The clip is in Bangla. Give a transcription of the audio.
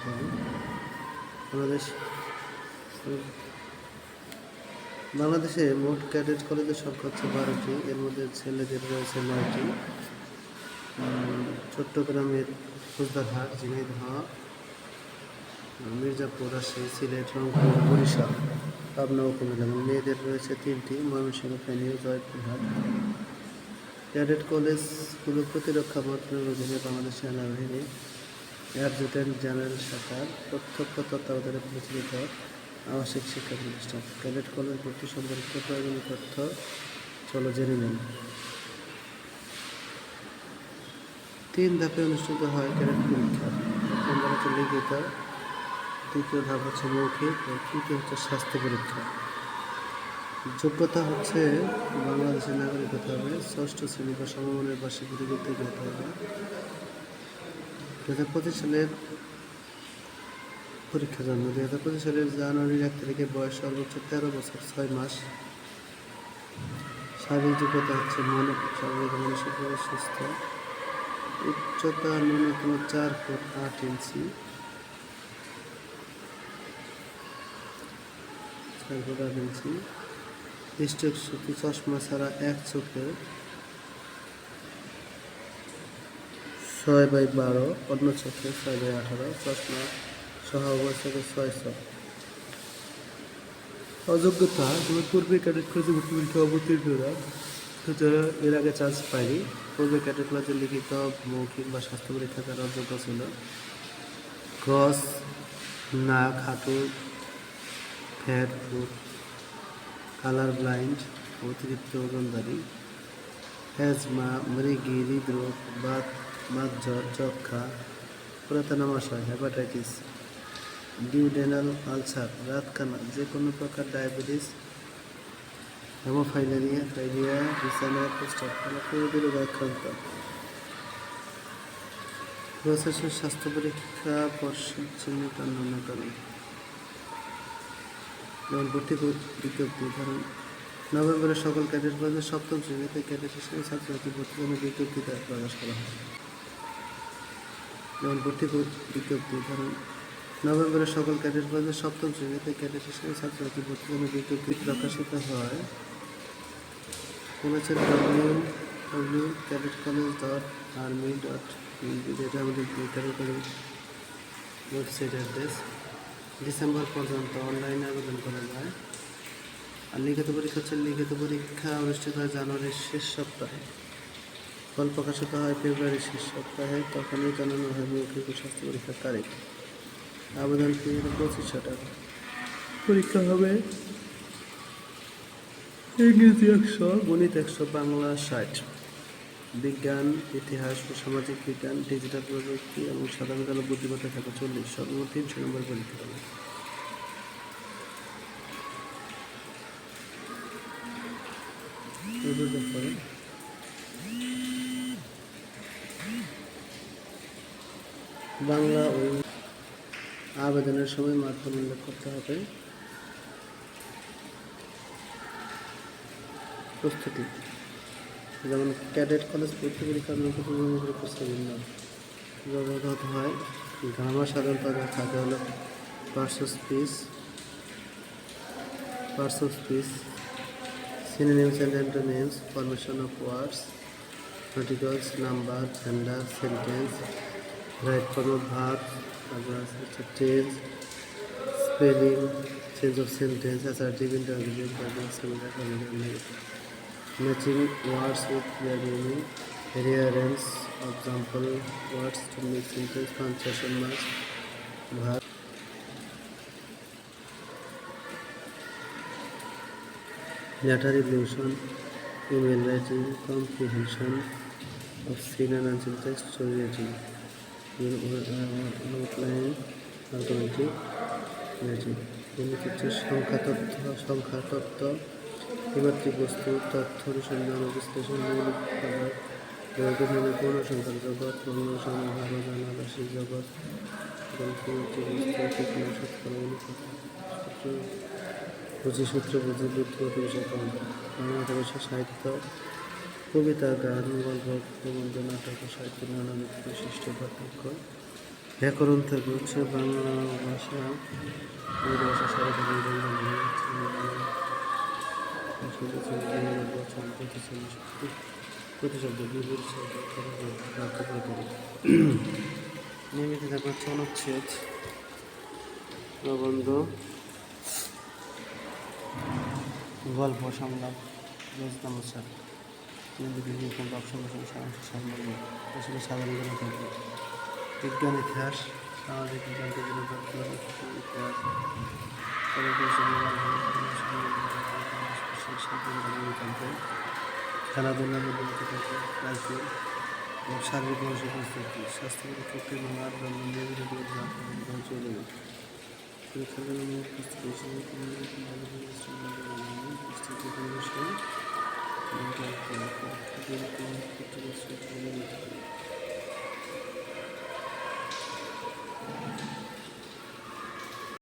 করতে হবে। বাংলাদেশে মোট ক্যাডেট কলেজের সংখ্যা হচ্ছে 12টি। এর মধ্যে ছেলেদের রয়েছে 9টি। চট্টগ্রামের ফুলবাহার, ঝিনাইদহ, মির্জাপুর, রাজশাহী, সিলেট, রংপুর, বরিশাল, পাবনা ও কুমিল্লা। এবং মেয়েদের রয়েছে 3টি: ময়মনসিংহ, ফেনী ও জয়পুরহাট। ক্যাডেট কলেজগুলো প্রতিরক্ষা মন্ত্রণালয়ের অধীনে বাংলাদেশ সেনাবাহিনী অ্যাডজুটেন্ট জেনারেল শাখার প্রত্যক্ষ তত্ত্বাবধানে পরিচালিত আবাসিক শিক্ষা প্রতিষ্ঠান। ক্যাডেট কলেজ ভর্তি সম্পর্কিত প্রয়োজনীয় তথ্য চলো জেনে নিন। 3 ধাপে অনুষ্ঠিত হয় ক্যাডেট পরীক্ষা। প্রথম ধাপ হচ্ছে লিখিত, দ্বিতীয় ধাপ হচ্ছে মৌখিক ও তৃতীয় হচ্ছে স্বাস্থ্য পরীক্ষা। যোগ্যতা হচ্ছে বাংলাদেশের নাগরিক হতে হবে, 6ষ্ঠ শ্রেণী বা সমমানের বার্ষিক উত্তীর্ণ হতে হবে। 2025 সালের পরীক্ষার জন্য 2025 সালের জানুয়ারির 1 তারিখে বয়স সর্বোচ্চ 13 বছর 6 মাস। শারীরিক যোগ্যতা হচ্ছে শারীরিক মানসিকভাবে সুস্থ। উচ্চতা ন্যূনতম 4 ফুট 8 ইঞ্চি। 4 ফুট 8 ইঞ্চি। দৃষ্টিশক্তি চশমা ছাড়া এক চোখে 6/12, অন্য চোখে 6/18, চশমা সহ উভয় চোখে 6/6। অযোগ্যতা: যেমন পূর্বে ক্যাডেট কলেজে ভর্তি পরীক্ষা অবতীর্ণরা যারা এর আগে চান্স পায়নি, পূর্বে ক্যাডেট কলেজে লিখিত, মৌখিক বা স্বাস্থ্য পরীক্ষা তারা অযোগ্য ছিল। ক্রস, নাক, হাঁটু, ফ্যাট ফুট, কালার ব্লাইন্ড, অতিরিক্ত ওজনদারি, হ্যাজমা, মৃগী, হৃদরোগ, বাতজ্বর, যক্ষা, পুরাতন আমাশয়, হেপাটাইটিস, ডিউডেনাল আলসার, রাতকানা, যে কোনো প্রকার ডায়াবেটিস, হেমোফাইলিয়া, বিছানা, প্রস্রাব রোগ আক্রান্ত। প্রশাসন স্বাস্থ্য পরীক্ষা পর্ষদ চিহ্নিত অন্যান্য কারণ। যেমন ভর্তি বিজ্ঞপ্তি, ধরুন নভেম্বরে সকল ক্যাডেট কলেজের 7ম শ্রেণীতে ক্যাডেট হিসেবে ছাত্রছাত্রী ভর্তির জন্য বিজ্ঞপ্তি প্রকাশ করা হয়। যেমন ভর্তি বিজ্ঞপ্তি, ধরুন নভেম্বরে সকল ক্যাডেট কলেজের 7ম শ্রেণীতে ক্যাডেট হিসেবে ছাত্রছাত্রী ভর্তির জন্য বিজ্ঞপ্তি প্রকাশিত হয়। হচ্ছে www.cadetcollege.army.in, যেটা আমাদের cadet college website address. December পর্যন্ত অনলাইনে আবেদন করা যায়। আর লিখিত পরীক্ষা হচ্ছে, লিখিত পরীক্ষা অনুষ্ঠিত হয় জানুয়ারির শেষ সপ্তাহে, ফল প্রকাশিত হয় ফেব্রুয়ারির শেষ সপ্তাহে। তখনই জানানো হয় মৌখিক ও স্বাস্থ্য পরীক্ষার তারিখ। আবেদন ফি 2500 টাকা। পরীক্ষা হবে ইংরেজি 100, গণিত 100, বাংলা 60, বিজ্ঞান, ইতিহাস ও সামাজিক বিজ্ঞান, ডিজিটাল প্রযুক্তি এবং সাধারণ জ্ঞান ও বুদ্ধিমত্তা থাকে 40। সর্বমোট 300 নম্বর পরীক্ষা হবে। বাংলা ও আবেদনের সময় মাধ্যম উল্লেখ করতে হবে। প্রস্তুতি: যেমন ক্যাডেট কলেজ ভর্তি পরীক্ষার হতে হয়। গ্রামার সাধারণত থাকে হলো parts of speech, synonyms and antonyms, formation of words, articles, number, gender, sentence, right form of verbs, tense, spelling, change of sentence, assertive, interrogative, similar, matching words with their meaning, rearrange of example words to make sentence, punctuation marks, verb, letter evolution, email writing, comprehension of seen and unseen text, story writing, outline, automatic writing. সংখ্যা তত্ত্ব, ত্রিমাত্রিক বস্তু, তথ্য অনুসন্ধান ও বিশ্লেষণ, মৌলিক পদার্থ, বৈজ্ঞানিক পূর্ণসংখ্যার জগৎ, পূর্ণসংখ্যা ভারত, আবাসিক জগৎ, ত্রিমাত্রিক বস্তু, সূত্র, বুদ্ধিগত বিষয়, বাংলা ভাষা, সাহিত্য, কবিতা, গান, গল্প, প্রবন্ধ, নাটক ও সাহিত্যের নানা বৈশিষ্ট্য, পার্থক্য, ব্যাকরণ থেকে হচ্ছে বাংলা ভাষা ভাষা সরকারি প্রতিশব্দ বিপরীত শব্দ নিয়মিত থাকবে অনুচ্ছেদ প্রবন্ধ গল্প সংলাপ রোজনামচা আসলে সাধারণ জ্ঞান থাকবে বিজ্ঞান ইতিহাস সামাজিক বিজ্ঞান ইতিহাস খেলাধুলা রাখবে এবং শারীরিক মানসিক প্রস্তুতি স্বাস্থ্যগত প্রক্রিয়া আর নিয়মিত চলে পরীক্ষার জন্য প্রস্তুতি